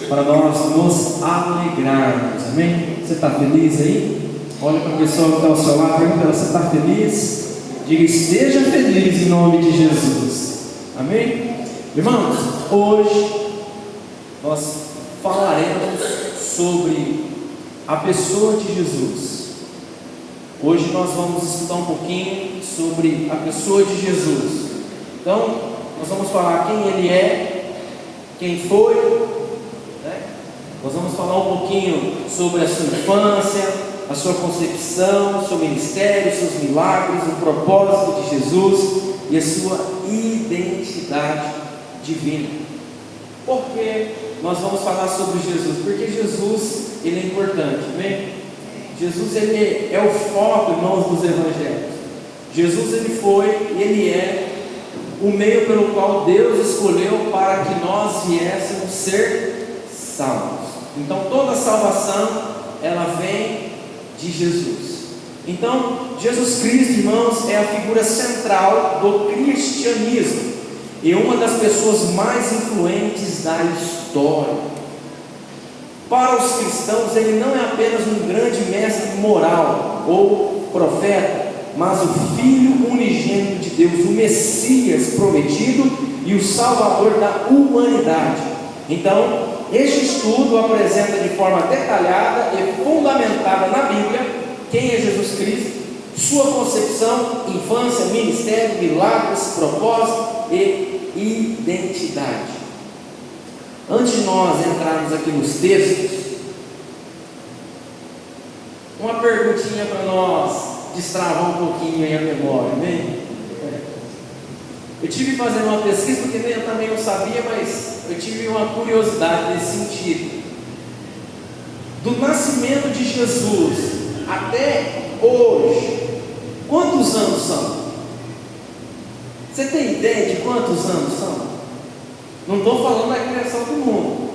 para nós nos alegrarmos, amém? Você está feliz aí? Olha para a pessoa que está ao seu lado, pergunta ela, você está feliz? Diga, esteja feliz em nome de Jesus, amém? Irmãos, hoje nós falaremos sobre a pessoa de Jesus. Hoje nós vamos estudar um pouquinho sobre a pessoa de Jesus. Então, nós vamos falar quem ele é, quem foi, né? Nós vamos falar um pouquinho sobre a sua infância, a sua concepção, seu ministério, seus milagres, o propósito de Jesus e a sua identidade divina. Por que nós vamos falar sobre Jesus? Porque Jesus, ele é importante, amém? Jesus, ele é o foco, irmãos, dos evangelhos. Jesus, ele é o meio pelo qual Deus escolheu para que nós viéssemos ser salvos. Então toda salvação, ela vem de Jesus. Então Jesus Cristo, irmãos, é a figura central do cristianismo e uma das pessoas mais influentes da história. Para os cristãos, ele não é apenas um grande mestre moral ou profeta, mas o Filho unigênito de Deus, o Messias prometido e o Salvador da humanidade. Então, este estudo apresenta de forma detalhada e fundamentada na Bíblia quem é Jesus Cristo, sua concepção, infância, ministério, milagres, propósito e identidade. Antes de nós entrarmos aqui nos textos, uma perguntinha para nós destravar um pouquinho aí a memória, amém? Eu tive fazendo uma pesquisa, porque eu também não sabia, mas eu tive uma curiosidade nesse sentido. Do nascimento de Jesus até hoje, quantos anos são? Você tem ideia de quantos anos são? Não estou falando da criação do mundo,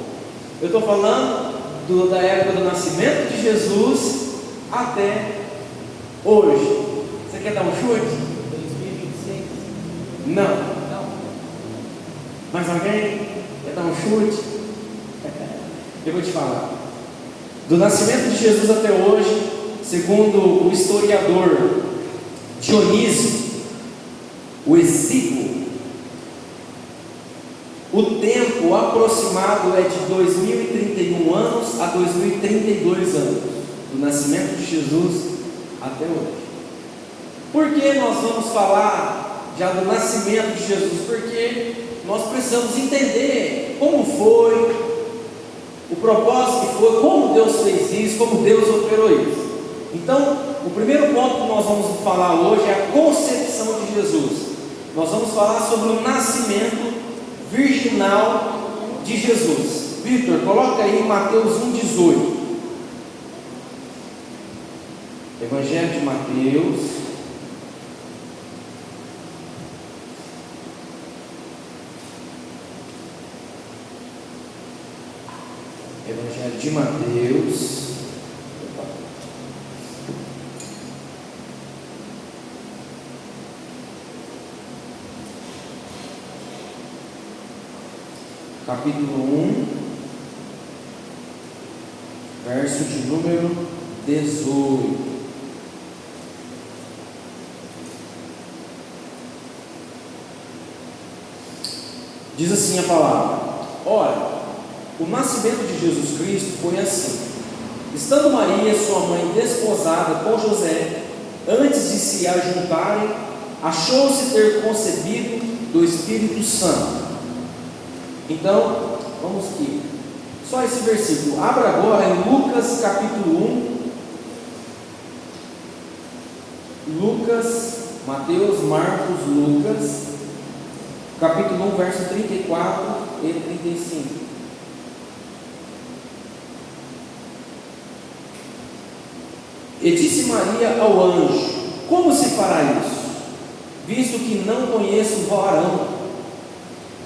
eu estou falando da época do nascimento de Jesus até hoje. Você quer dar um chute? 2026? Não. Mais alguém quer dar um chute? Eu vou te falar. Do nascimento de Jesus até hoje, segundo o historiador Dionísio, o Exíguo, o tempo aproximado é de 2031 anos a 2032 anos, do nascimento de Jesus até hoje. Por que nós vamos falar já do nascimento de Jesus? Porque nós precisamos entender como foi, o propósito que foi, como Deus fez isso, como Deus operou isso. Então, o primeiro ponto que nós vamos falar hoje é a concepção de Jesus. Nós vamos falar sobre o nascimento virginal de Jesus. Vitor, coloca aí Mateus 1,18. Evangelho de Mateus, Evangelho de Mateus, capítulo 1, verso de número 18. Diz assim a palavra: ora, o nascimento de Jesus Cristo foi assim. Estando Maria, sua mãe, desposada com José, antes de se ajuntarem, achou-se ter concebido do Espírito Santo. Então, vamos aqui. Só esse versículo. Abra agora em Lucas capítulo 1. Lucas, Mateus, Marcos, Lucas, capítulo 1, verso 34 e 35. E disse Maria ao anjo: como se fará isso, visto que não conheço varão?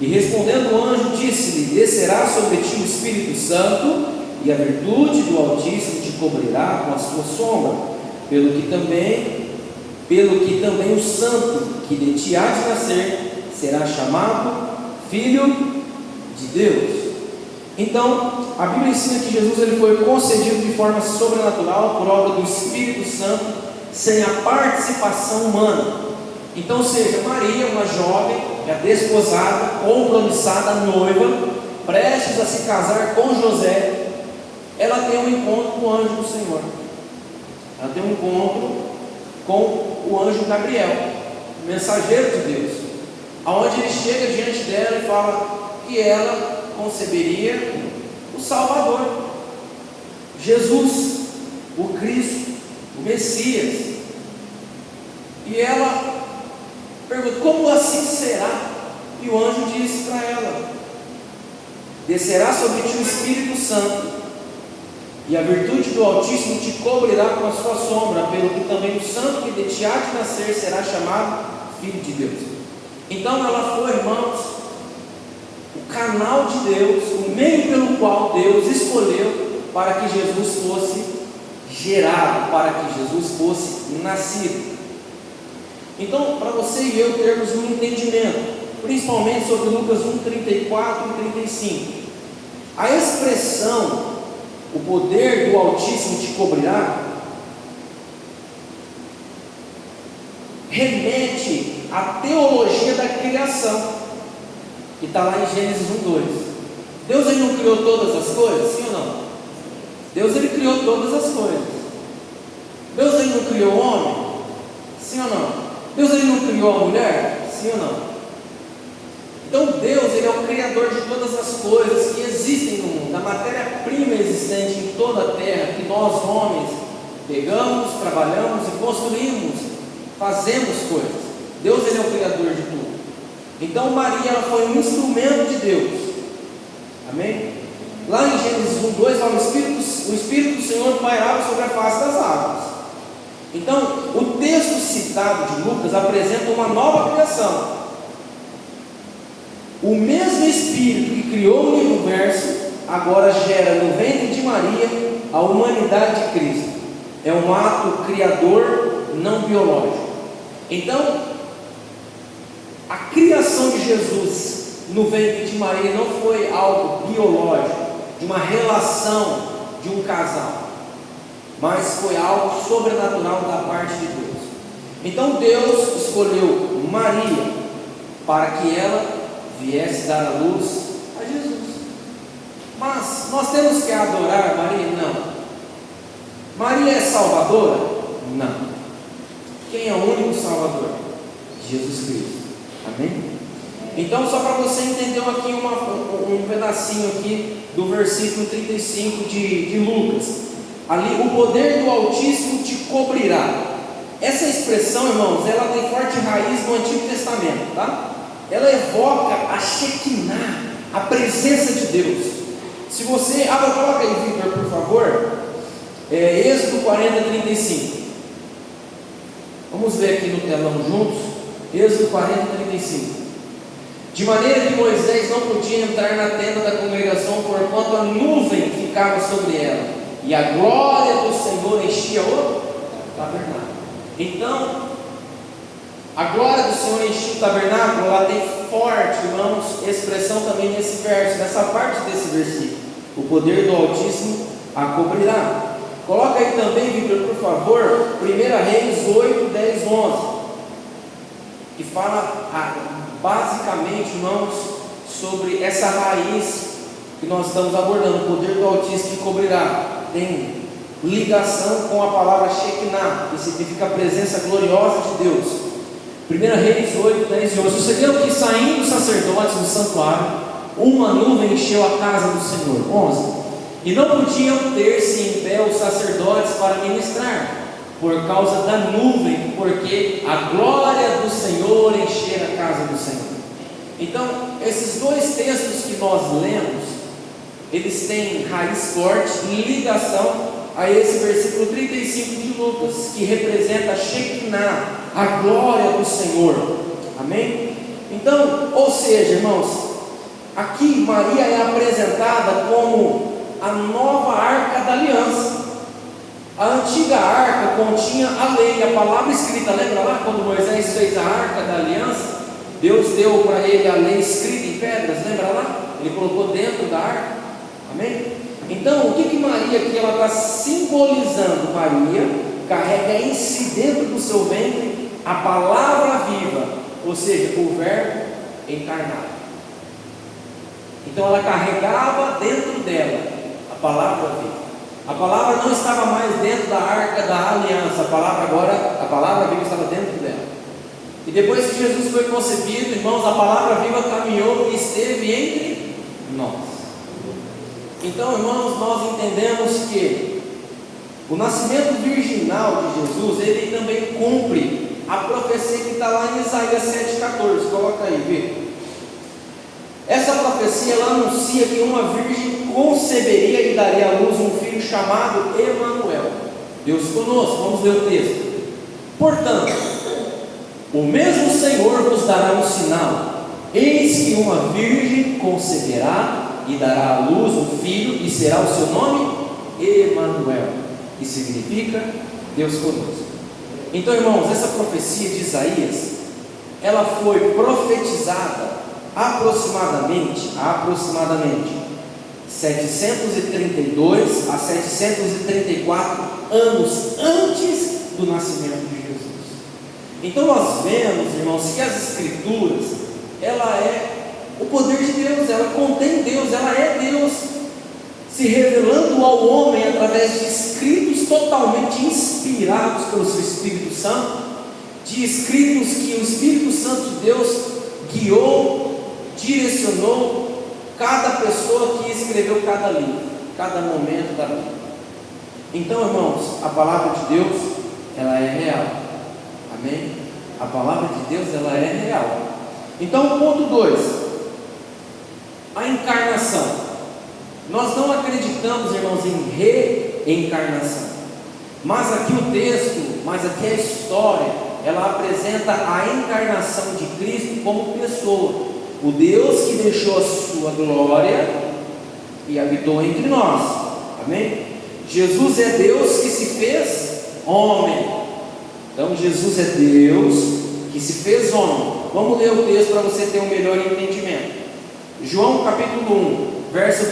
E respondendo o anjo, disse-lhe: descerá sobre ti o Espírito Santo, e a virtude do Altíssimo te cobrirá com a sua sombra, pelo que também o santo que de ti há de nascer será chamado Filho de Deus. Então, a Bíblia ensina que Jesus ele foi concedido de forma sobrenatural por obra do Espírito Santo, sem a participação humana. Então, ou seja, Maria, uma jovem, já desposada, compromissada, noiva, prestes a se casar com José, ela tem um encontro com o anjo do Senhor. Ela tem um encontro com o anjo Gabriel, o mensageiro de Deus, aonde ele chega diante dela e fala que ela conceberia o Salvador, Jesus, o Cristo, o Messias. E ela pergunta: como assim será? E o anjo disse para ela: descerá sobre ti o Espírito Santo, e a virtude do Altíssimo te cobrirá com a sua sombra, pelo que também o santo que de ti há de nascer será chamado Filho de Deus. Então ela foi, irmãos, o canal de Deus, o meio pelo qual Deus escolheu para que Jesus fosse gerado, para que Jesus fosse nascido. Então, para você e eu termos um entendimento, principalmente sobre Lucas 1, 34 e 35, a expressão, o poder do Altíssimo te cobrirá, remete à teologia da criação, que está lá em Gênesis 1:2. Deus ele não criou todas as coisas, sim ou não? Deus ele criou todas as coisas. Deus ele não criou o homem, sim ou não? Deus ele não criou a mulher, sim ou não? Então Deus ele é o criador de todas as coisas que existem no mundo, da matéria-prima existente em toda a terra, que nós homens pegamos, trabalhamos e construímos, fazemos coisas. Deus ele é o criador de tudo. Então Maria ela foi um instrumento de Deus. Amém? Lá em Gênesis 1:2 fala: o Espírito do Senhor pairava sobre a face das águas. Então o texto citado de Lucas apresenta uma nova criação. O mesmo Espírito que criou o universo agora gera no ventre de Maria a humanidade de Cristo. É um ato criador não biológico. Então, a criação de Jesus no ventre de Maria não foi algo biológico, de uma relação de um casal, mas foi algo sobrenatural da parte de Deus. Então Deus escolheu Maria para que ela viesse dar a luz a Jesus. Mas nós temos que adorar Maria? Não. Maria é salvadora? Não. Quem é o único salvador? Jesus Cristo. Amém? Então, só para você entender aqui um pedacinho aqui do versículo 35 de Lucas. Ali, o poder do Altíssimo te cobrirá. Essa expressão, irmãos, ela tem forte raiz no Antigo Testamento, tá? Ela evoca a Shekinah, a presença de Deus. Se você, coloca aí, Victor, por favor, Êxodo 40, 35. Vamos ver aqui no telão juntos. Êxodo 40, 35. De maneira que Moisés não podia entrar na tenda da congregação, porquanto a nuvem ficava sobre ela, e a glória do Senhor enchia o tabernáculo. Então, a glória do Senhor enchia o tabernáculo. Ela tem forte, irmãos, expressão também nesse verso, nessa parte desse versículo. O poder do Altíssimo a cobrirá. Coloca aí também, Victor, por favor, 1 Reis 8, 10, 11, que fala basicamente, irmãos, sobre essa raiz que nós estamos abordando, o poder do Altíssimo que cobrirá. Tem ligação com a palavra Shekinah, que significa a presença gloriosa de Deus. 1 Reis 8, 10 e 11. Sucedeu que, saindo os sacerdotes do santuário, uma nuvem encheu a casa do Senhor. 11. E não podiam ter-se em pé os sacerdotes para ministrar, por causa da nuvem, porque a glória do Senhor enchera a casa do Senhor. Então, esses dois textos que nós lemos, eles têm raiz forte em ligação a esse versículo 35 de Lucas, que representa a Shekinah, a glória do Senhor. Amém? Então, ou seja, irmãos, aqui Maria é apresentada como a nova arca da aliança. A antiga arca continha a lei, a palavra escrita. Lembra lá quando Moisés fez a arca da aliança? Deus deu para ele a lei escrita em pedras, lembra lá? Ele colocou dentro da arca. Amém? Então, o que Maria aqui ela está simbolizando? Maria carrega em si, dentro do seu ventre, a palavra viva, ou seja, o verbo encarnado. Então ela carregava dentro dela a palavra viva. A palavra não estava mais dentro da arca da aliança, a palavra viva estava dentro dela. E depois que Jesus foi concebido, irmãos, a palavra viva caminhou e esteve entre nós. Então, irmãos, nós entendemos que o nascimento virginal de Jesus, ele também cumpre a profecia que está lá em Isaías 7,14. Coloca aí, vê. Essa profecia ela anuncia que uma virgem conceberia e daria à luz um filho chamado Emanuel, Deus conosco. Vamos ler o texto. Portanto, o mesmo Senhor vos dará um sinal: eis que uma virgem conceberá e dará à luz um filho, e será o seu nome Emanuel, que significa Deus conosco. Então, irmãos, essa profecia de Isaías, ela foi profetizada aproximadamente 732 a 734 anos antes do nascimento de Jesus. Então nós vemos, irmãos, que as Escrituras, ela é o poder de Deus, ela contém Deus, ela é Deus se revelando ao homem através de escritos totalmente inspirados pelo seu Espírito Santo, de escritos que o Espírito Santo de Deus guiou, direcionou cada pessoa que escreveu cada livro, cada momento da vida. Então, irmãos, a palavra de Deus, ela é real. Amém? A palavra de Deus, ela é real. Então, ponto 2, a encarnação. Nós não acreditamos, irmãos, em reencarnação. Mas aqui o texto, mas aqui a história, ela apresenta a encarnação de Cristo como pessoa. O Deus que deixou a sua glória e habitou entre nós. Amém? Jesus é Deus que se fez homem. Então Jesus é Deus que se fez homem. Vamos ler o texto para você ter um melhor entendimento. João capítulo 1, verso 1,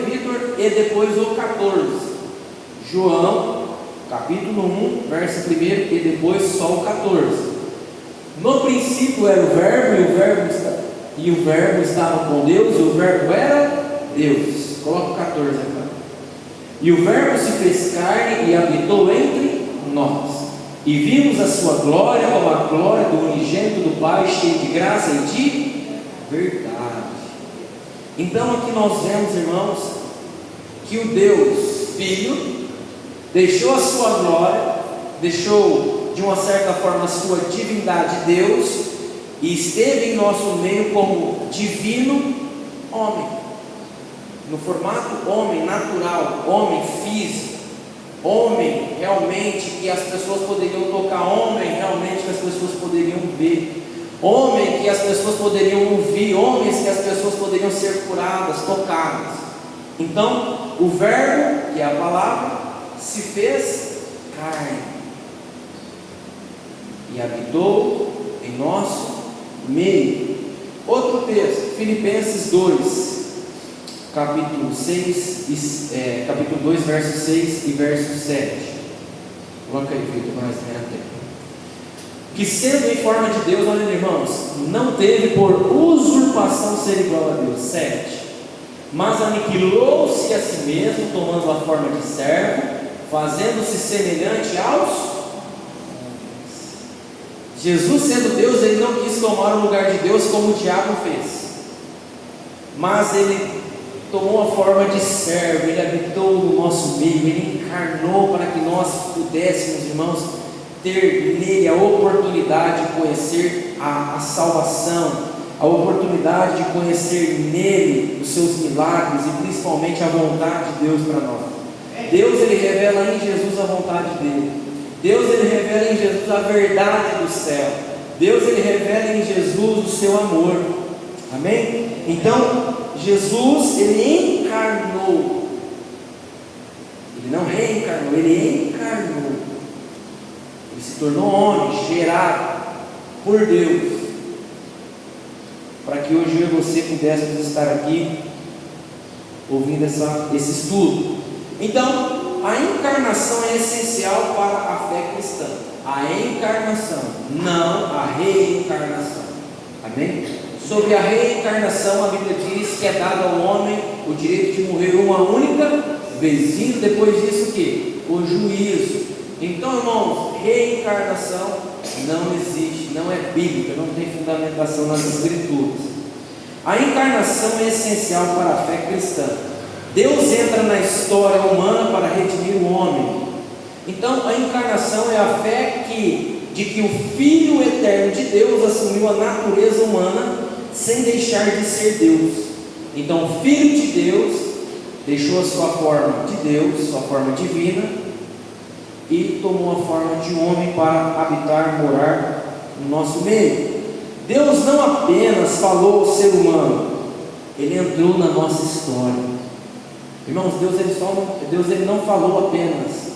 Vitor, e depois o 14. João capítulo 1, verso 1 e depois só o 14. No princípio era o verbo, e o verbo estava com Deus, e o verbo era Deus. Coloca o 14 agora. E o verbo se fez carne e habitou entre nós, e vimos a sua glória como a glória do unigênito do Pai, cheio de graça e de verdade. Então aqui nós vemos, irmãos, que o Deus Filho deixou a sua glória, deixou de uma certa forma a sua divindade Deus, e esteve em nosso meio como divino homem, no formato homem natural, homem físico, homem realmente que as pessoas poderiam tocar, homem realmente que as pessoas poderiam ver, homem que as pessoas poderiam ouvir, homens que as pessoas poderiam ser curadas, tocadas. Então o verbo, que é a palavra, se fez carne e habitou em nosso meio. Outro texto, Filipenses 2, capítulo 2, verso 6 e verso 7. Coloca aí, Vitor, mais tempo. Que sendo em forma de Deus, olha, irmãos, não teve por usurpação ser igual a Deus. 7. Mas aniquilou-se a si mesmo, tomando a forma de servo, fazendo-se semelhante aos Jesus, sendo Deus, ele não quis tomar o lugar de Deus como o diabo fez, mas ele tomou a forma de servo, ele habitou no nosso meio, ele encarnou para que nós pudéssemos, irmãos, ter nele a oportunidade de conhecer a salvação, a oportunidade de conhecer nele os seus milagres e principalmente a vontade de Deus para nós. Deus, ele revela em Jesus a vontade dele. Deus, ele revela em Jesus a verdade do céu. Deus, ele revela em Jesus o seu amor. Amém? Então, Jesus, ele encarnou. Ele não reencarnou, ele encarnou. Ele se tornou homem, gerado por Deus, para que hoje eu e você pudéssemos estar aqui ouvindo esse estudo. Então, a encarnação é essencial para a fé cristã. A encarnação, não a reencarnação. Amém? Sobre a reencarnação, a Bíblia diz que é dado ao homem o direito de morrer uma única vez. Vindo depois disso o quê? O juízo. Então, irmãos, reencarnação não existe, não é bíblica, não tem fundamentação nas Escrituras. A encarnação é essencial para a fé cristã. Deus entra na história humana para redimir o homem. Então, a encarnação é a fé de que o Filho eterno de Deus assumiu a natureza humana sem deixar de ser Deus. Então, o Filho de Deus deixou a sua forma de Deus, sua forma divina, e tomou a forma de homem para habitar, morar no nosso meio. Deus não apenas falou ao ser humano, Ele entrou na nossa história. Irmãos, Deus ele não falou apenas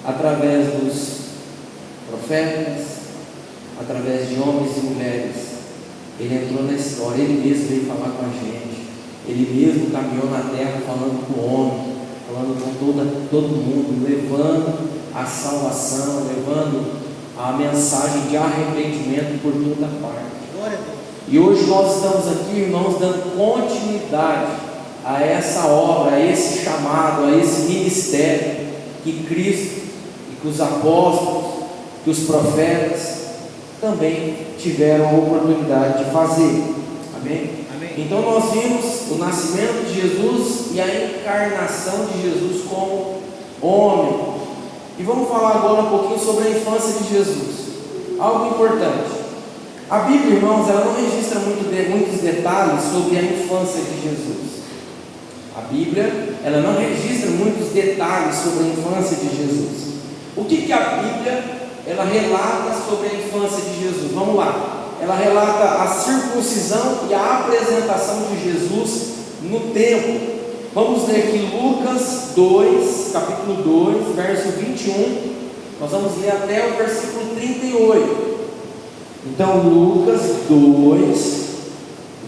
através dos profetas, através de homens e mulheres. Ele entrou na história, Ele mesmo veio falar com a gente. Ele mesmo caminhou na terra falando com o homem, falando com todo mundo, levando a salvação, levando a mensagem de arrependimento por toda parte. Glória a Deus. E hoje nós estamos aqui, irmãos, dando continuidade a essa obra, a esse chamado, a esse ministério que Cristo e que os apóstolos, que os profetas também tiveram a oportunidade de fazer. Amém? Amém. Então nós vimos o nascimento de Jesus e a encarnação de Jesus como homem. E vamos falar agora um pouquinho sobre a infância de Jesus. Algo importante. A Bíblia, irmãos, ela não registra muitos detalhes sobre a infância de Jesus. A Bíblia, ela não registra muitos detalhes sobre a infância de Jesus. O que a Bíblia, ela relata sobre a infância de Jesus? Vamos lá. Ela relata a circuncisão e a apresentação de Jesus no templo. Vamos ler aqui Lucas 2, capítulo 2, verso 21. Nós vamos ler até o versículo 38. Então, Lucas 2,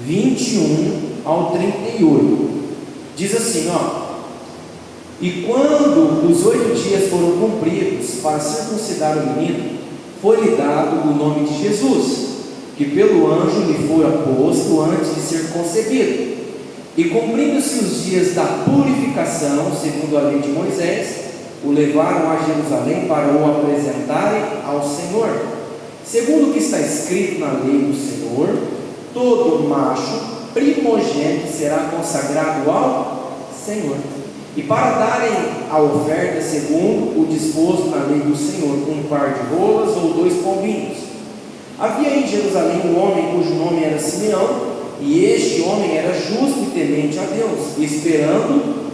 21 ao 38. Diz assim, e quando os 8 dias foram cumpridos para circuncidar o menino, foi-lhe dado o nome de Jesus, que pelo anjo lhe fora posto antes de ser concebido. E cumprindo-se os dias da purificação, segundo a lei de Moisés, o levaram a Jerusalém para o apresentarem ao Senhor. Segundo o que está escrito na lei do Senhor, todo macho primogênito será consagrado ao Senhor. E para darem a oferta segundo o disposto na lei do Senhor, um par de rolas ou 2 pombinhos. Havia em Jerusalém um homem cujo nome era Simeão, e este homem era justo e temente a Deus, esperando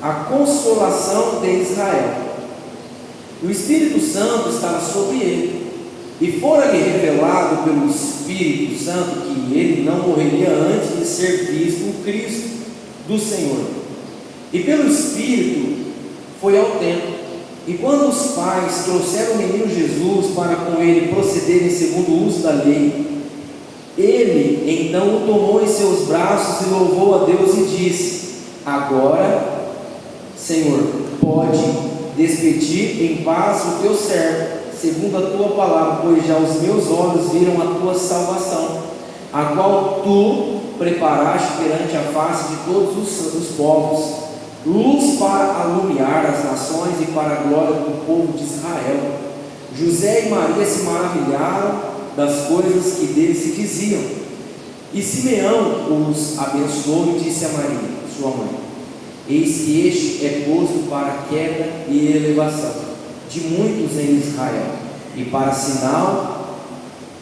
a consolação de Israel. O Espírito Santo estava sobre ele, e fora-lhe revelado pelo Espírito Santo que ele não morreria antes de ser visto o Cristo do Senhor. E pelo Espírito foi ao templo. E quando os pais trouxeram o menino Jesus para com ele procederem segundo o uso da lei, ele então o tomou em seus braços e louvou a Deus e disse: agora, Senhor, pode despedir em paz o teu servo, segundo a tua palavra, pois já os meus olhos viram a tua salvação, a qual tu preparaste perante a face de todos os povos, luz para alumiar as nações e para a glória do povo de Israel. José e Maria se maravilharam das coisas que dele se diziam. E Simeão os abençoou e disse a Maria, sua mãe: eis que este é posto para a queda e elevação de muitos em Israel, e para sinal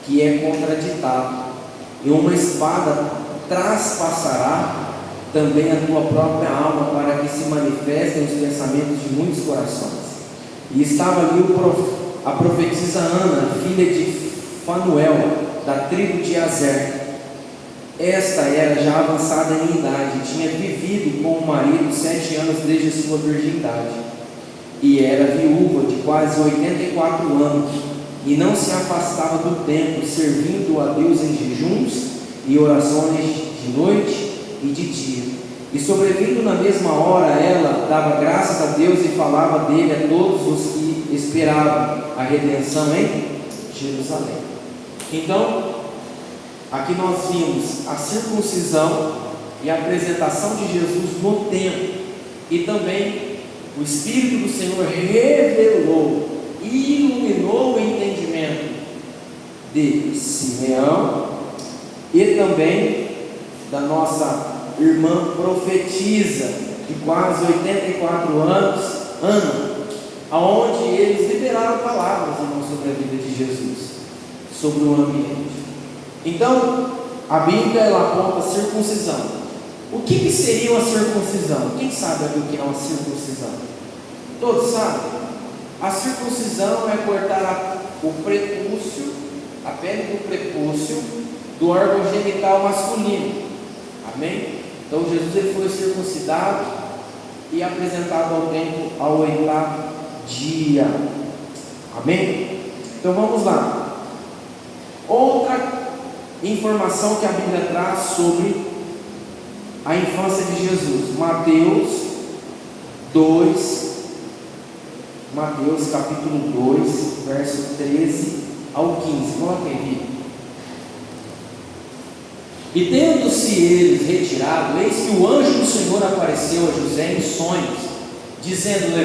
que é contraditado, e uma espada traspassará também a tua própria alma, para que se manifestem os pensamentos de muitos corações. E estava ali a profetisa Ana, filha de Fanuel, da tribo de Azer. Esta era já avançada em idade, tinha vivido com o marido 7 anos desde a sua virgindade, e era viúva de quase 84 anos, e não se afastava do templo, servindo a Deus em jejuns e orações de noite e de dia. E sobrevindo na mesma hora, ela dava graças a Deus e falava dele a todos os que esperavam a redenção em Jerusalém. Então, aqui nós vimos a circuncisão e a apresentação de Jesus no templo, e também o Espírito do Senhor revelou e iluminou o entendimento de Simeão e também da nossa irmã profetisa de quase 84 anos, Ana, aonde eles liberaram palavras, irmãos, sobre a vida de Jesus, sobre o ambiente. Então, a Bíblia ela aponta a circuncisão. O que seria uma circuncisão? Quem sabe o que é uma circuncisão? Todos sabem? A circuncisão é cortar o prepúcio, a pele do prepúcio, do órgão genital masculino. Amém? Então Jesus ele foi circuncidado e apresentado ao templo ao 8º dia. Amém? Então vamos lá. Outra informação que a Bíblia traz sobre a infância de Jesus. Mateus capítulo 2, verso 13 ao 15. Coloca aí. E tendo-se eles retirado, eis que o anjo do Senhor apareceu a José em sonhos, dizendo: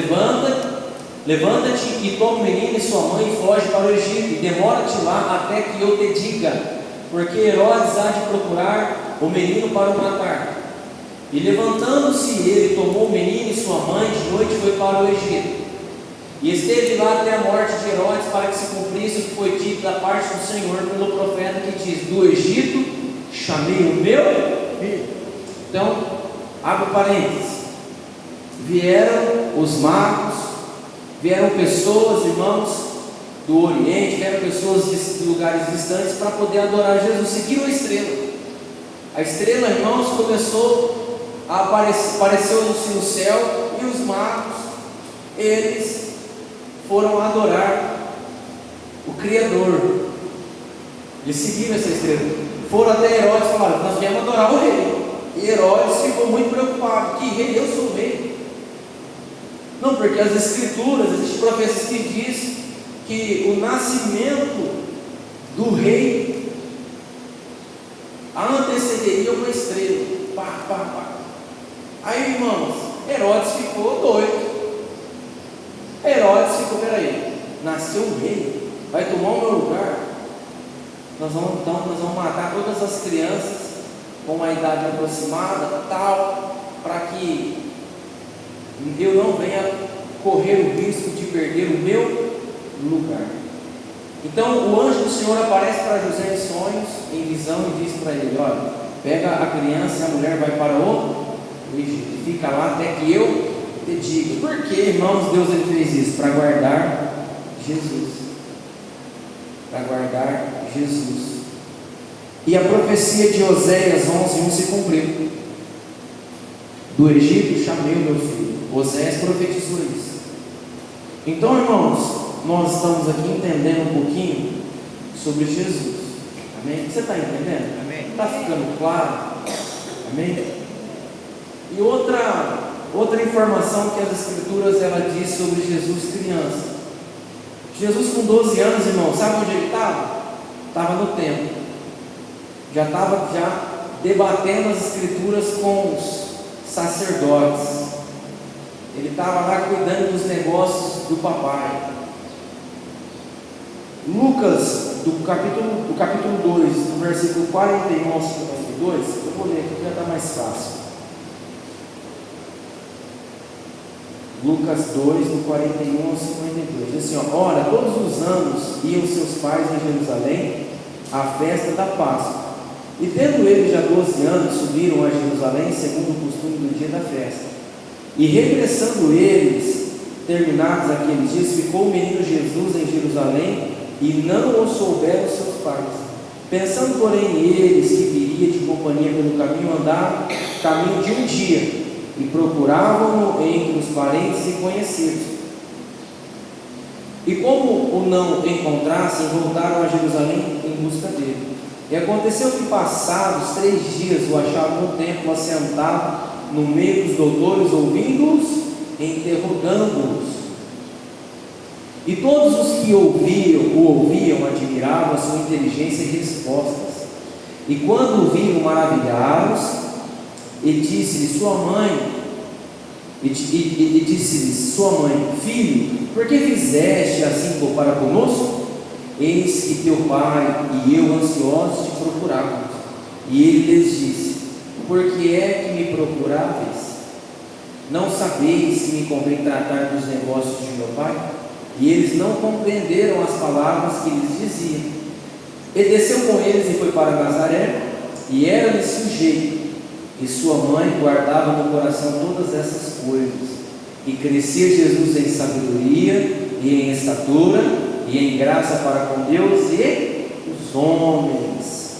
levanta-te e toma o menino e sua mãe e foge para o Egito, e demora-te lá até que eu te diga, porque Herodes há de procurar o menino para o matar. E levantando-se ele, tomou o menino e sua mãe, de noite foi para o Egito, e esteve lá até a morte de Herodes, para que se cumprisse o que foi dito da parte do Senhor pelo profeta, que diz: do Egito chamei o meu filho. Então, abre parênteses, vieram os magos, vieram pessoas, irmãos, do Oriente, vieram pessoas de lugares distantes para poder adorar Jesus, seguiram a estrela. A estrela, irmãos, começou a aparecer, apareceu-se no céu, e os magos, eles foram adorar o Criador. Eles seguiram essa estrela, foram até Herodes e falaram: nós viemos adorar o rei. E Herodes ficou muito preocupado: que rei? Eu sou o rei. Não, porque as escrituras, existem profecias que diz que o nascimento do rei antecederia uma estrela. Pá, pá, pá. Aí, irmãos, Herodes ficou doido. Herodes ficou: peraí, nasceu um rei, vai tomar o meu lugar? Nós vamos matar todas as crianças com a idade aproximada, tal, para que eu não venha correr o risco de perder o meu lugar. Então o anjo do Senhor aparece para José em sonhos, em visão, e diz para ele: olha, pega a criança e a mulher, vai para o Egito, fica lá até que eu te diga. Por que, irmãos, Deus ele fez isso? Para guardar Jesus. Para guardar Jesus. E a profecia de Oséias 11:1 se cumpriu: do Egito chamei o meu filho. Oséias profetizou isso. Então, irmãos, nós estamos aqui entendendo um pouquinho sobre Jesus. Amém? Você está entendendo? Amém. Está ficando claro? Amém? E outra informação que as escrituras ela diz sobre Jesus criança. Jesus com 12 anos, irmão, sabe onde ele estava? Estava no templo. Já estava debatendo as escrituras com os sacerdotes. Ele estava lá cuidando dos negócios do papai. Lucas, do capítulo 2, do versículo 41 ao 52, eu vou ler aqui, já está mais fácil. Lucas 2, do 41 ao 52, diz assim: ó, ora, todos os anos iam seus pais a Jerusalém à festa da Páscoa, e tendo eles já 12 anos, subiram a Jerusalém segundo o costume do dia da festa. E regressando eles, terminados aqueles dias, ficou o menino Jesus em Jerusalém, e não o souberam seus pais. Pensando, porém, eles que viria de companhia pelo caminho, andaram caminho de um dia, e procuravam-no entre os parentes e conhecidos. E como o não encontrassem, voltaram a Jerusalém em busca dele. E aconteceu que, passados 3 dias, o acharam no templo assentado, no meio dos doutores, ouvindo-os e interrogando-os. E todos os que o ouviam admiravam a sua inteligência e respostas. E quando o viram, maravilharam-se. E disse-lhe sua mãe, filho, por que fizeste assim para conosco? Eis que teu pai e eu ansiosos te procurávamos. E ele lhes disse: por que é que me procuráveis? Não sabeis que me convém tratar dos negócios de meu pai? E eles não compreenderam as palavras que lhes dizia. E desceu com eles e foi para Nazaré, e era-lhe sujeito. E sua mãe guardava no coração todas essas coisas. E crescia Jesus em sabedoria, e em estatura, e em graça para com Deus e os homens.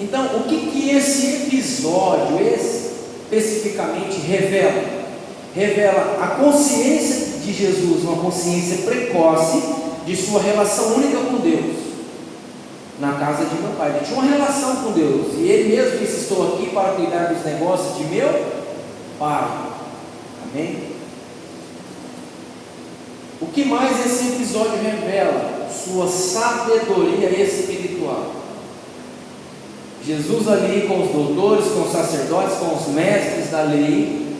Então, o que esse episódio especificamente revela? Revela a consciência de Jesus, uma consciência precoce de sua relação única com Deus. Na casa de meu pai, ele tinha uma relação com Deus, e ele mesmo disse: estou aqui para cuidar dos negócios de meu pai. Amém? O que mais esse episódio revela? Sua sabedoria espiritual. Jesus ali com os doutores, com os sacerdotes, com os mestres da lei,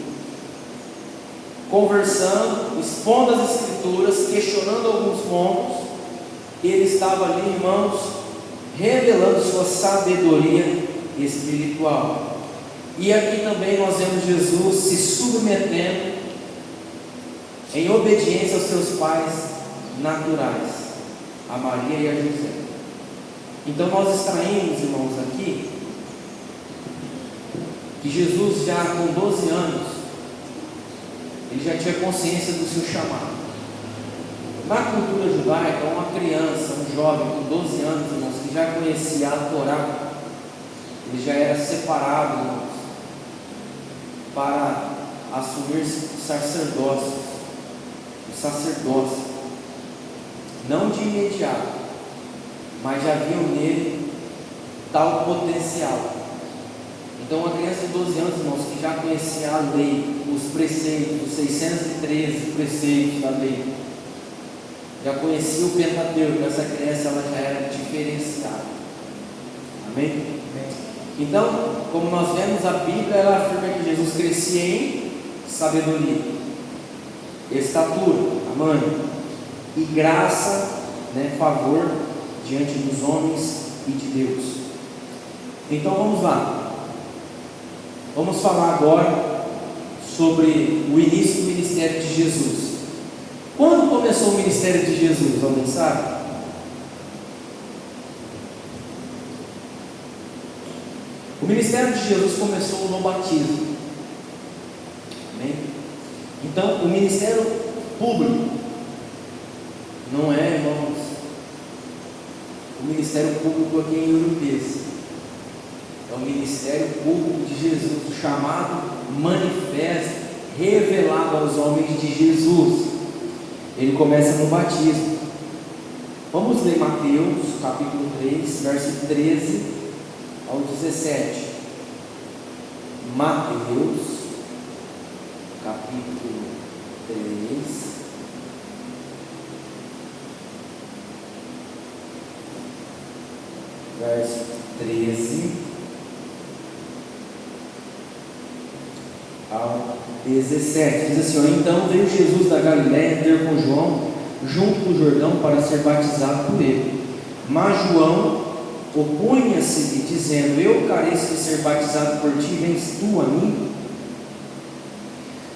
conversando, expondo as escrituras, questionando alguns pontos. Ele estava ali, irmãos, revelando sua sabedoria espiritual. E aqui também nós vemos Jesus se submetendo em obediência aos seus pais naturais, a Maria e a José. Então nós extraímos, irmãos, aqui que Jesus já com 12 anos, ele já tinha consciência do seu chamado. Na cultura judaica, uma criança, um jovem com 12 anos, irmãos, que já conhecia a Torá, ele já era separado, irmãos, para assumir o sacerdócio. Não de imediato, mas já viam nele tal potencial. Então, uma criança de 12 anos, irmãos, que já conhecia a lei, os preceitos, os 613 preceitos da lei, já conhecia o Pentateuco, essa criança ela já era diferenciada. Amém? Então, como nós vemos, a Bíblia ela afirma que Jesus crescia em sabedoria, estatura, tamanho, e graça, favor diante dos homens e de Deus. Então vamos lá. Vamos falar agora sobre o início do ministério de Jesus. Quando começou o ministério de Jesus? Alguém sabe? O ministério de Jesus começou no batismo. Amém? Então, o ministério público não é, irmãos, o ministério público aqui em Urupês. É o ministério público de Jesus, o chamado manifesto, revelado aos homens de Jesus. Ele começa no batismo. Vamos ler Mateus, capítulo 3, verso 13 ao 17. Mateus, capítulo 3, verso 13 ao 17. Diz assim: então veio Jesus da Galiléia ter com João junto do Jordão para ser batizado por ele. Mas João opunha-se-lhe, dizendo: eu careço de ser batizado por ti, vens tu a mim?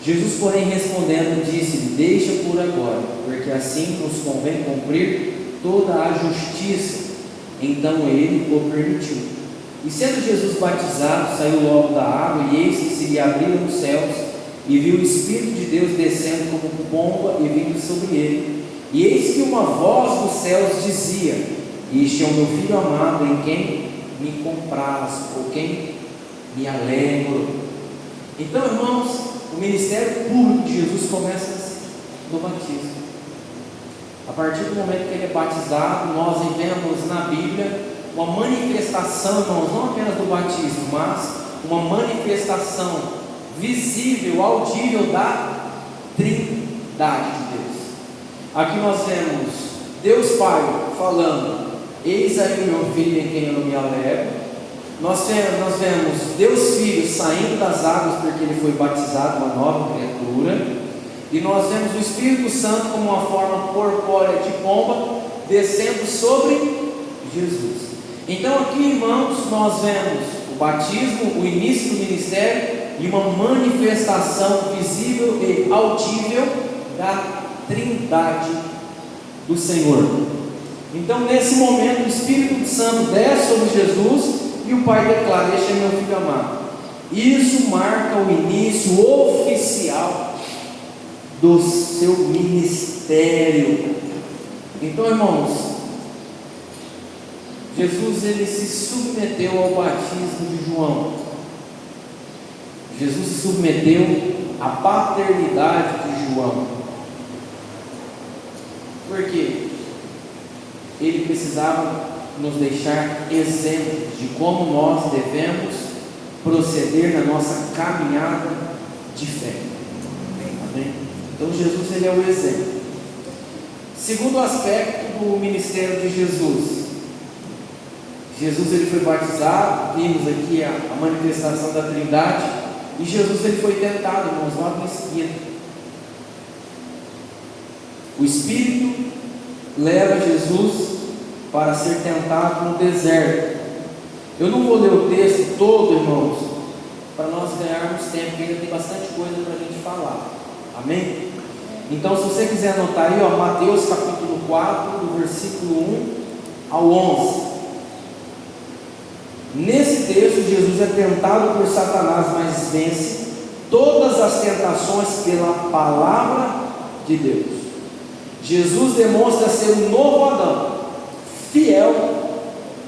Jesus, porém, respondendo, disse-lhe: deixa por agora, porque assim nos convém cumprir toda a justiça. Então ele o permitiu. E sendo Jesus batizado, saiu logo da água, e eis que se lhe abriram os céus, e viu o Espírito de Deus descendo como pomba e vindo sobre ele. E eis que uma voz dos céus dizia: este é o meu Filho amado, em quem me comprazo, ou quem me alegro. Então, irmãos, o ministério público de Jesus começa assim, no batismo. A partir do momento que ele é batizado, nós vemos na Bíblia uma manifestação, irmãos, não apenas do batismo, mas uma manifestação visível, audível da Trindade de Deus. Aqui nós vemos Deus Pai falando: eis aí o meu filho em quem eu não me alegro. Nós vemos Deus Filho saindo das águas porque ele foi batizado, uma nova criatura. E nós vemos o Espírito Santo como uma forma corpórea de pomba descendo sobre Jesus. Então aqui, irmãos, nós vemos o batismo, o início do ministério e uma manifestação visível e audível da Trindade do Senhor. Então nesse momento o Espírito Santo desce sobre Jesus e o Pai declara: este é meu filho amado. Isso marca o início oficial do seu ministério. Então, irmãos, Jesus ele se submeteu ao batismo de João. Jesus se submeteu à paternidade de João. Por quê? Ele precisava nos deixar exemplos de como nós devemos proceder na nossa caminhada de fé. Amém? Então Jesus ele é o exemplo. Segundo aspecto do ministério de Jesus, Jesus ele foi batizado, vimos aqui a manifestação da Trindade, e Jesus ele foi tentado, irmãos, logo em seguida. O Espírito leva Jesus para ser tentado no deserto. Eu não vou ler o texto todo, irmãos, para nós ganharmos tempo, porque ainda tem bastante coisa para a gente falar. Amém? Então, se você quiser anotar aí, Mateus capítulo 4, do versículo 1 ao 11. Nesse texto, Jesus é tentado por Satanás, mas vence todas as tentações pela palavra de Deus. Jesus demonstra ser um novo Adão, fiel,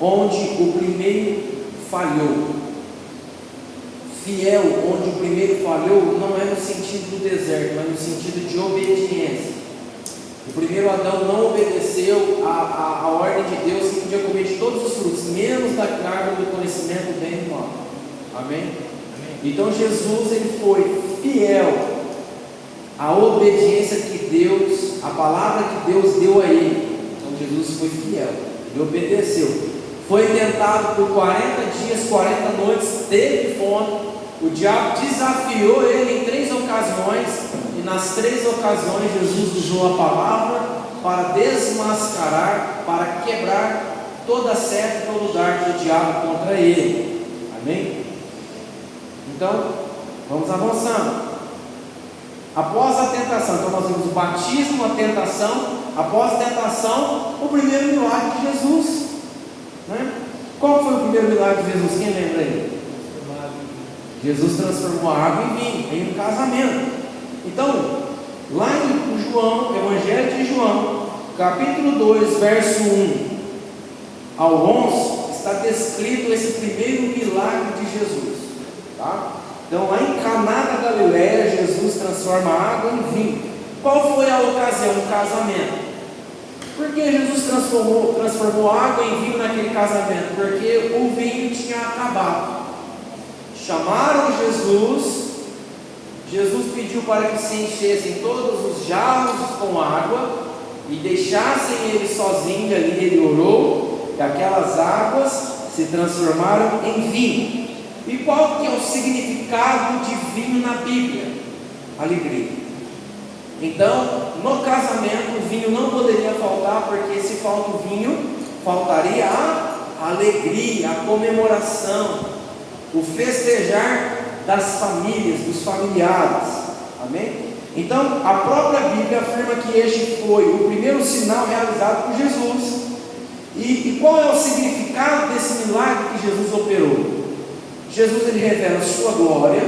onde o primeiro falhou. Fiel, onde o primeiro falhou, não é no sentido do deserto, mas no sentido de obediência. O primeiro Adão não obedeceu a ordem de Deus, que podia comer de todos os frutos, menos da árvore do conhecimento do bem e do mal. Amém? Então Jesus ele foi fiel à obediência que Deus, a palavra que Deus deu a ele. Então Jesus foi fiel, ele obedeceu. Foi tentado por 40 dias, 40 noites, teve fome. O diabo desafiou ele em 3 ocasiões, e nas 3 ocasiões Jesus usou a palavra para desmascarar, para quebrar toda seta, todo dardo do diabo contra ele. Amém? Então, vamos avançando. Após a tentação, então nós vimos o batismo, a tentação. Após a tentação, o primeiro milagre de Jesus, né? Qual foi o primeiro milagre de Jesus? Quem lembra aí? Jesus transformou a água em vinho, em um casamento. Então, lá em João, Evangelho de João, capítulo 2, verso 1 ao 11, está descrito esse primeiro milagre de Jesus, tá? Então, lá em Caná da Galileia, Jesus transforma a água em vinho. Qual foi a ocasião? Um casamento. Por que Jesus transformou a água em vinho naquele casamento? Porque o vinho tinha acabado. Chamaram Jesus, Jesus pediu para que se enchessem todos os jarros com água e deixassem ele sozinho, e ali ele orou, e aquelas águas se transformaram em vinho. E qual que é o significado de vinho na Bíblia? Alegria. Então, no casamento, o vinho não poderia faltar, porque se falta o vinho, faltaria a alegria, a comemoração, o festejar das famílias, dos familiares. Amém? Então, a própria Bíblia afirma que este foi o primeiro sinal realizado por Jesus. E qual é o significado desse milagre que Jesus operou? Jesus ele revela a sua glória.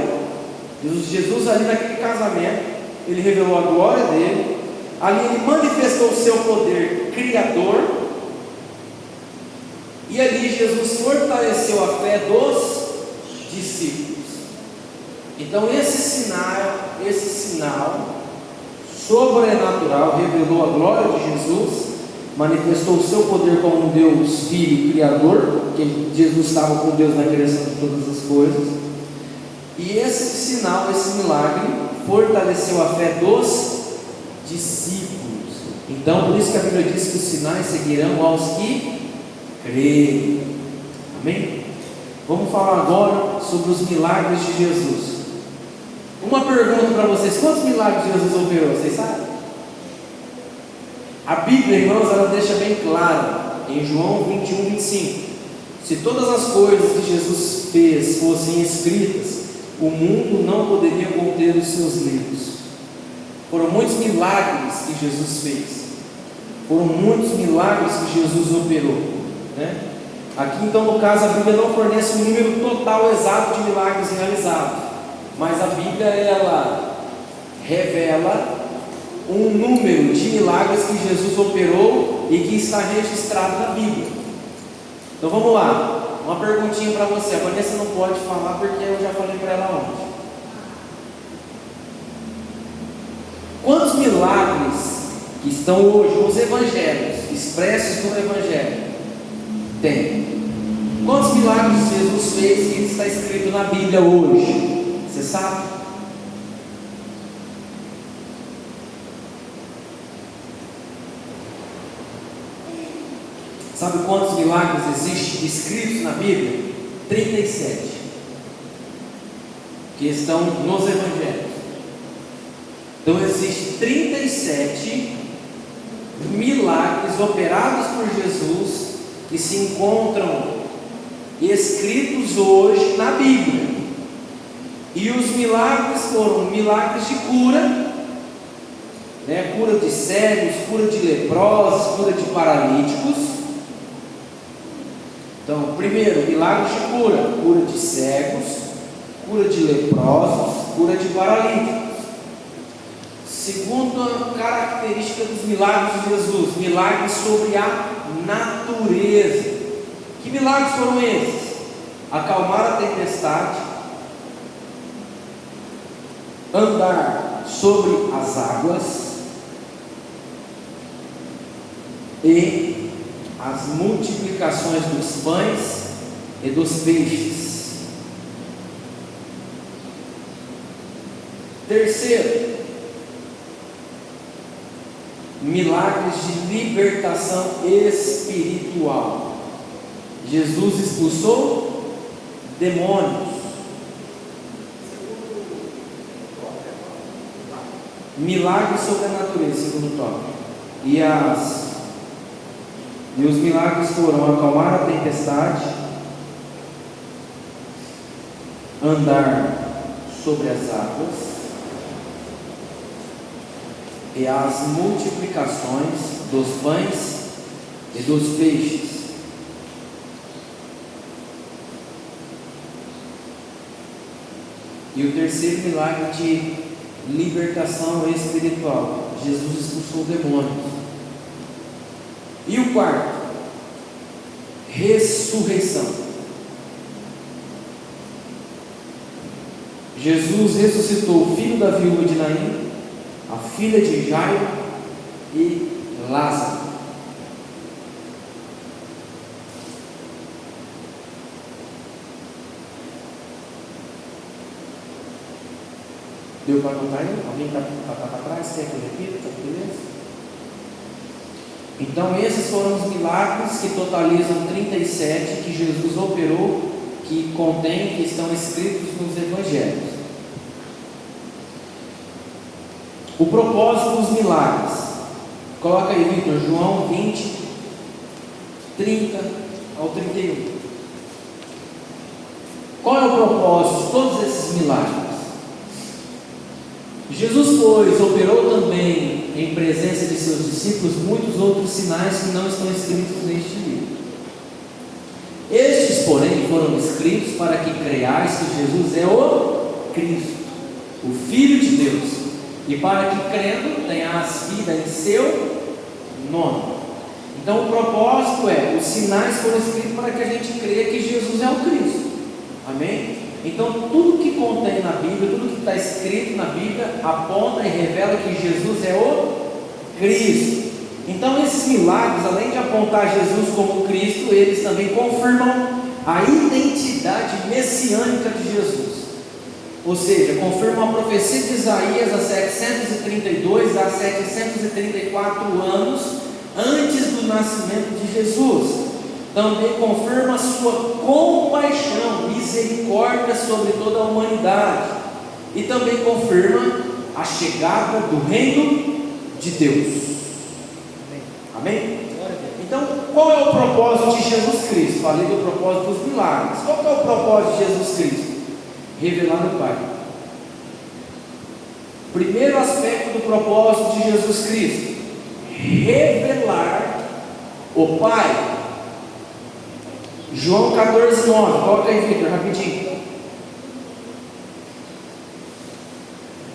Jesus ali naquele casamento, ele revelou a glória dele. Ali ele manifestou o seu poder criador. E ali Jesus fortaleceu a fé dos discípulos. Então esse sinal sobrenatural revelou a glória de Jesus, manifestou o seu poder como um Deus Filho Criador, porque Jesus estava com Deus na criação de todas as coisas. E esse sinal, esse milagre, fortaleceu a fé dos discípulos. Então, por isso que a Bíblia diz que os sinais seguirão aos que creem. Amém? Vamos falar agora sobre os milagres de Jesus. Uma pergunta para vocês: quantos milagres Jesus operou? Vocês sabem? A Bíblia, irmãos, ela deixa bem claro em João 21, 25: se todas as coisas que Jesus fez fossem escritas, o mundo não poderia conter os seus livros. Foram muitos milagres que Jesus fez, foram muitos milagres que Jesus operou, né? Aqui então, no caso, a Bíblia não fornece um número total exato de milagres realizados, mas a Bíblia, ela revela um número de milagres que Jesus operou e que está registrado na Bíblia. Então vamos lá, uma perguntinha para você. A Vanessa não pode falar porque eu já falei para ela ontem. Quantos milagres que estão hoje nos evangelhos, expressos no evangelho, tem? Quantos milagres Jesus fez que está escrito na Bíblia hoje? Você sabe? Sabe quantos milagres existem escritos na Bíblia? 37, que estão nos evangelhos. Então existem 37 milagres operados por Jesus que se encontram escritos hoje na Bíblia. E os milagres foram milagres de cura, né? Cura de cegos, cura de leprosos, cura de paralíticos. Então, primeiro, milagres de cura: cura de cegos, cura de leprosos, cura de paralíticos. Segunda característica dos milagres de Jesus: milagres sobre a natureza. Que milagres foram esses? Acalmar a tempestade, andar sobre as águas e as multiplicações dos pães e dos peixes. Terceiro, milagres de libertação espiritual. Jesus expulsou demônios. Milagres sobre a natureza, segundo tópico. E os milagres foram acalmar a tempestade, andar sobre as águas e as multiplicações dos pães e dos peixes. E o terceiro milagre de libertação espiritual: Jesus expulsou demônios. E o quarto, ressurreição. Jesus ressuscitou o filho da viúva de Naim, a filha de Jairo e Lázaro. Deu para anotar aí? Alguém está para trás? Quer que eu repita? Tá beleza? Então esses foram os milagres que totalizam 37 que Jesus operou, que contém, que estão escritos nos evangelhos. O propósito dos milagres. Coloca aí, Victor, João 20, 30 ao 31. Qual é o propósito de todos esses milagres? Jesus, pois, operou também em presença de seus discípulos muitos outros sinais que não estão escritos neste livro. Estes, porém, foram escritos para que creiais que Jesus é o Cristo, o Filho de Deus, e para que, crendo, tenhas vida em seu nome. Então o propósito é: os sinais foram escritos para que a gente creia que Jesus é o Cristo. Amém? Então tudo que contém na Bíblia, tudo que está escrito na Bíblia, aponta e revela que Jesus é o Cristo. Então esses milagres, além de apontar Jesus como Cristo, eles também confirmam a identidade messiânica de Jesus. ou seja, confirma a profecia de Isaías há 732 a 734 anos antes do nascimento de Jesus. Também confirma a sua compaixão, misericórdia sobre toda a humanidade, e também confirma a chegada do reino de Deus. Amém? Então, qual é o propósito de Jesus Cristo? Falei do propósito dos milagres. Qual é o propósito de Jesus Cristo? Revelar o Pai. Primeiro aspecto do propósito de Jesus Cristo: revelar o Pai. João 14, 9. Coloca aí, Victor, rapidinho.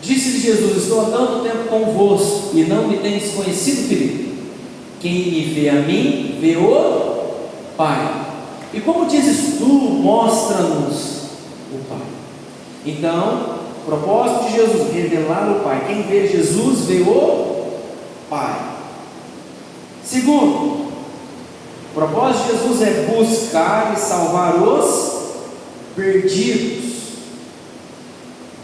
Disse-lhe Jesus: estou há tanto tempo convosco e não me tendes conhecido, Filipe? Quem me vê a mim, vê o Pai. E como dizes tu, mostra-nos o Pai. Então, o propósito de Jesus, revelar o Pai. Quem vê Jesus, vê o Pai. Segundo, o propósito de Jesus é buscar e salvar os perdidos.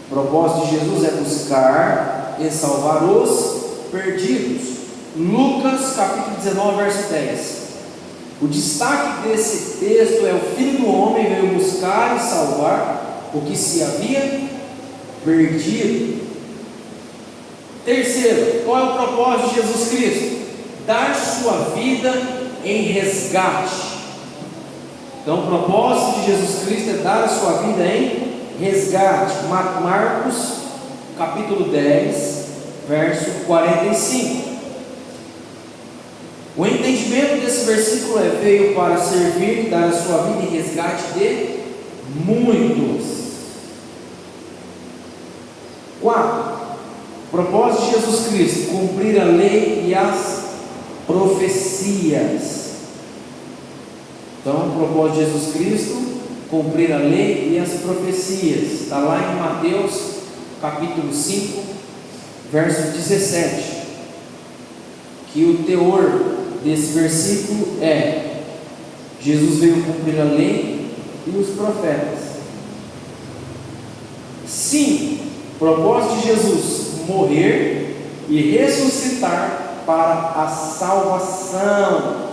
O propósito de Jesus é buscar e salvar os perdidos. Lucas capítulo 19, verso 10. O destaque desse texto é: o Filho do Homem veio buscar e salvar o que se havia perdido. Terceiro, qual é o propósito de Jesus Cristo? Dar sua vida em resgate. Então, o propósito de Jesus Cristo é dar a sua vida em resgate. Marcos capítulo 10, verso 45. O entendimento desse versículo é: veio para servir e dar a sua vida em resgate de muitos. 4. O propósito de Jesus Cristo: cumprir a lei e as profecias. Então, o propósito de Jesus Cristo: cumprir a lei e as profecias. Está lá em Mateus capítulo 5, verso 17. Que o teor desse versículo é: Jesus veio cumprir a lei e os profetas. 5. O propósito de Jesus: morrer e ressuscitar para a salvação.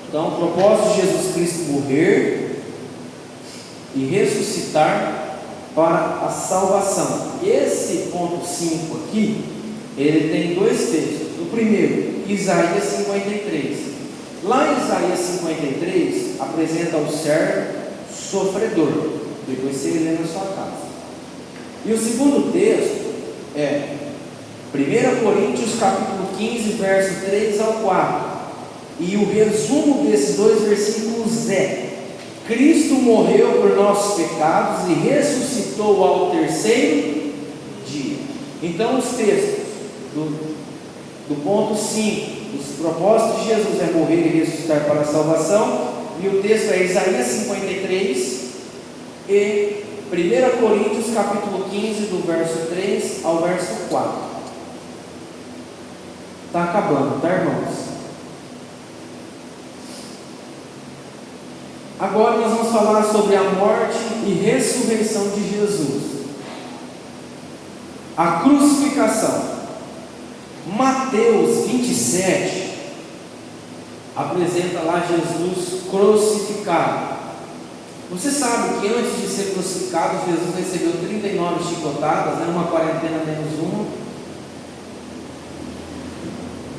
Então, o propósito de Jesus Cristo: morrer e ressuscitar para a salvação. Esse ponto 5 aqui, ele tem dois textos. O primeiro, Isaías 53. Lá em Isaías 53, apresenta o servo sofredor. Depois você lê na sua casa. E o segundo texto é 1 Coríntios capítulo 15, verso 3 ao 4. E o resumo desses dois versículos é: Cristo morreu por nossos pecados e ressuscitou ao terceiro dia. Então, os textos do ponto 5, os propósitos de Jesus é morrer e ressuscitar para a salvação, e o texto é Isaías 53 e 1 Coríntios capítulo 15, do verso 3 ao verso 4. Está acabando, tá, irmãos? Agora nós vamos falar sobre a morte e ressurreição de Jesus. A crucificação. Mateus 27 apresenta lá Jesus crucificado. Você sabe que antes de ser crucificado, Jesus recebeu 39 chicotadas, né? Uma quarentena menos uma.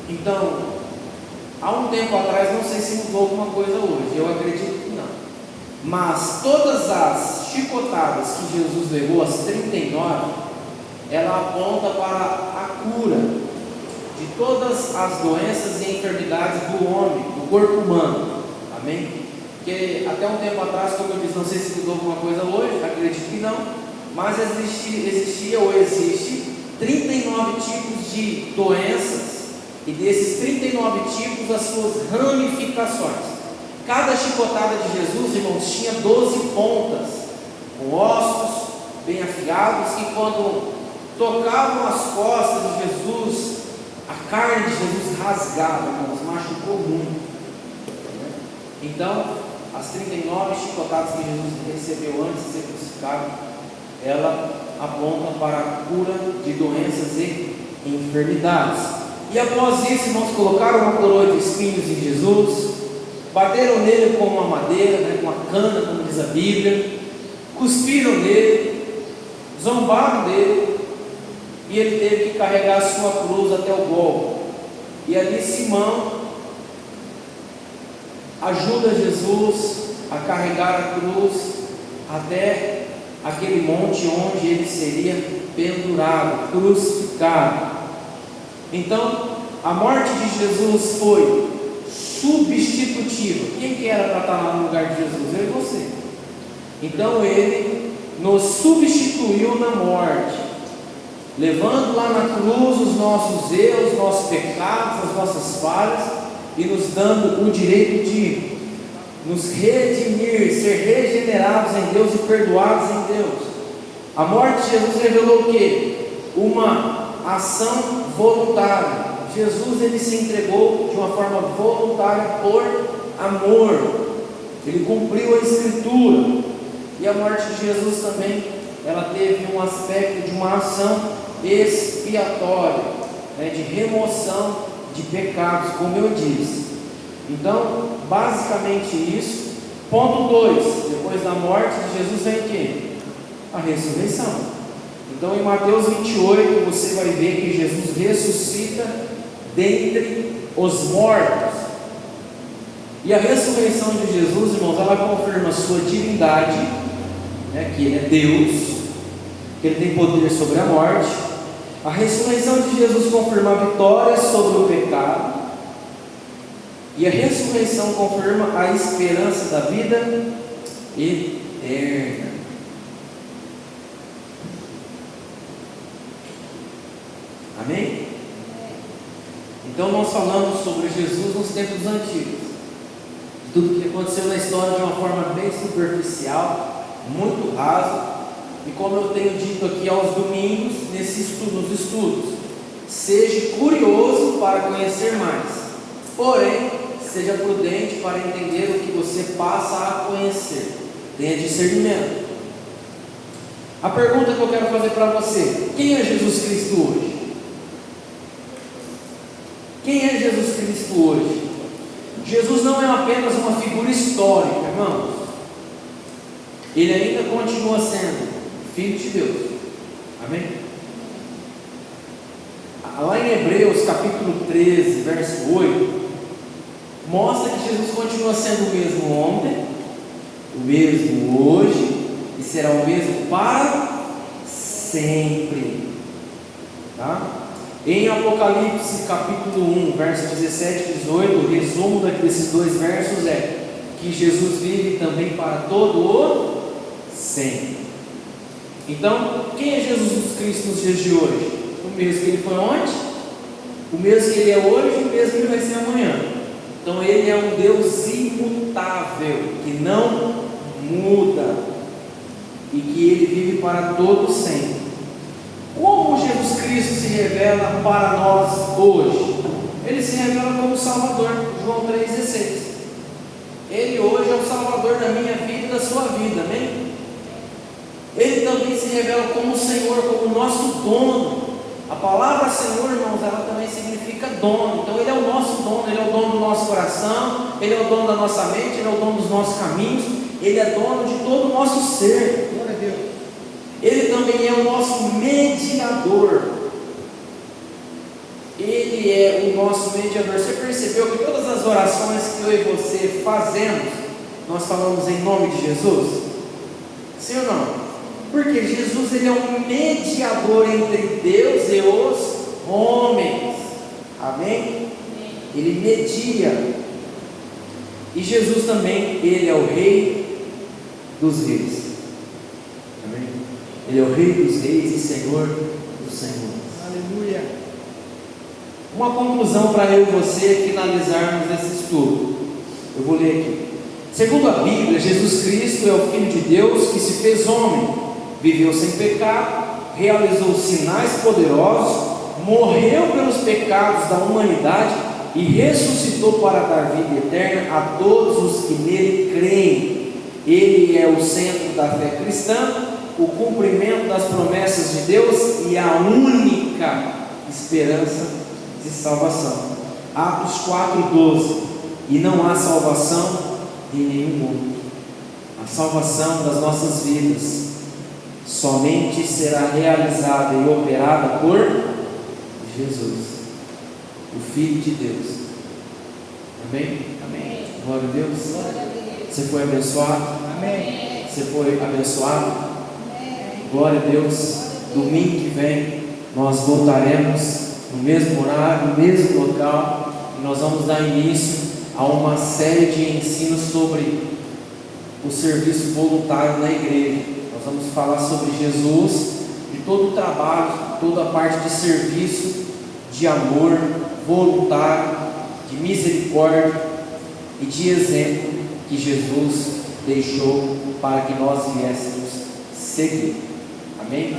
Então, há um tempo atrás, não sei se mudou alguma coisa hoje, eu acredito que não, mas todas as chicotadas que Jesus levou, as 39, ela aponta para a cura de todas as doenças e enfermidades do homem, do corpo humano. Amém? Porque até um tempo atrás, como eu disse, não sei se mudou alguma coisa hoje, acredito que não, mas existia ou existe 39 tipos de doenças, e desses 39 tipos, as suas ramificações. Cada chicotada de Jesus, irmãos, tinha 12 pontas, com ossos bem afiados, que quando tocavam as costas de Jesus, a carne de Jesus rasgava, irmãos, machucou muito. Então, as 39 chicotadas que Jesus recebeu antes de ser crucificado, ela apontam para a cura de doenças e enfermidades. E após isso, irmãos, colocaram uma coroa de espinhos em Jesus, bateram nele com uma madeira, com uma cana, como diz a Bíblia, cuspiram nele, zombaram dele, e ele teve que carregar a sua cruz até o Gólgota. E ali Simão ajuda Jesus a carregar a cruz até aquele monte onde ele seria pendurado, crucificado. Então, a morte de Jesus foi substitutiva. Quem que era para estar lá no lugar de Jesus? Eu e você. Então ele nos substituiu na morte, levando lá na cruz os nossos erros, nossos pecados, as nossas falhas, e nos dando o direito de nos redimir, ser regenerados em Deus e perdoados em Deus. A morte de Jesus revelou o quê? Uma ação voluntária. Jesus, ele se entregou de uma forma voluntária por amor. Ele cumpriu a Escritura. E a morte de Jesus também, ela teve um aspecto de uma ação expiatória, de remoção de pecados, como eu disse. Então, basicamente isso. Ponto 2, depois da morte de Jesus vem o quê? A ressurreição. Então, em Mateus 28, você vai ver que Jesus ressuscita dentre os mortos. E a ressurreição de Jesus, irmãos, ela confirma a sua divindade, que ele é Deus, que ele tem poder sobre a morte. A ressurreição de Jesus confirma a vitória sobre o pecado. E a ressurreição confirma a esperança da vida eterna. Amém? Então nós falamos sobre Jesus nos tempos antigos, tudo que aconteceu na história de uma forma bem superficial, muito rasa. E como eu tenho dito aqui aos domingos, nos estudos, seja curioso para conhecer mais, porém, seja prudente para entender o que você passa a conhecer. Tenha discernimento. A pergunta que eu quero fazer para você: quem é Jesus Cristo hoje? Quem é Jesus Cristo hoje? Jesus não é apenas uma figura histórica, irmãos. Ele ainda continua sendo Filho de Deus. Amém? Lá em Hebreus capítulo 13, verso 8, mostra que Jesus continua sendo o mesmo ontem, o mesmo hoje, e será o mesmo para sempre. Tá? Em Apocalipse capítulo 1, verso 17 e 18, o resumo desses dois versos é que Jesus vive também para todo o sempre. Então, quem é Jesus Cristo nos dias de hoje? O mesmo que ele foi ontem, o mesmo que ele é hoje e o mesmo que ele vai ser amanhã. Então ele é um Deus imutável, que não muda, e que ele vive para todo sempre. Como Jesus Cristo se revela para nós hoje? Ele se revela como Salvador, João 3,16. Ele hoje é o Salvador da minha vida e da sua vida, amém? Ele também se revela como Senhor, como nosso dono. A palavra Senhor, irmãos, ela também significa dono. Então ele é o nosso dono, ele é o dono do nosso coração, ele é o dono da nossa mente, ele é o dono dos nossos caminhos, ele é dono de todo o nosso ser. Glória a Deus. Ele também é o nosso mediador. Ele é o nosso mediador. Você percebeu que todas as orações que eu e você fazemos, nós falamos em nome de Jesus? Sim ou não? Porque Jesus, ele é um mediador entre Deus e os homens. Amém? Ele media. E Jesus também, ele é o Rei dos Reis. Amém? Ele é o Rei dos Reis e Senhor dos Senhores. Aleluia. Uma conclusão para eu e você finalizarmos esse estudo. Eu vou ler aqui. Segundo a Bíblia, Jesus Cristo é o Filho de Deus que se fez homem. Viveu sem pecado, realizou sinais poderosos, morreu pelos pecados da humanidade e ressuscitou para dar vida eterna a todos os que nele creem. Ele é o centro da fé cristã o cumprimento das promessas de Deus e a única esperança de salvação. Atos 4:12. E não há salvação em nenhum outro. A salvação das nossas vidas somente será realizada e operada por Jesus, o Filho de Deus. Amém? Amém. Glória a Deus. Você foi abençoado? Amém. Você foi abençoado? Amém. Glória a Deus. Domingo que vem nós voltaremos no mesmo horário, no mesmo local, e nós vamos dar início a uma série de ensinos sobre o serviço voluntário na igreja. Nós vamos falar sobre Jesus e todo o trabalho, toda a parte de serviço, de amor voluntário, de misericórdia e de exemplo que Jesus deixou para que nós viéssemos seguir. Amém?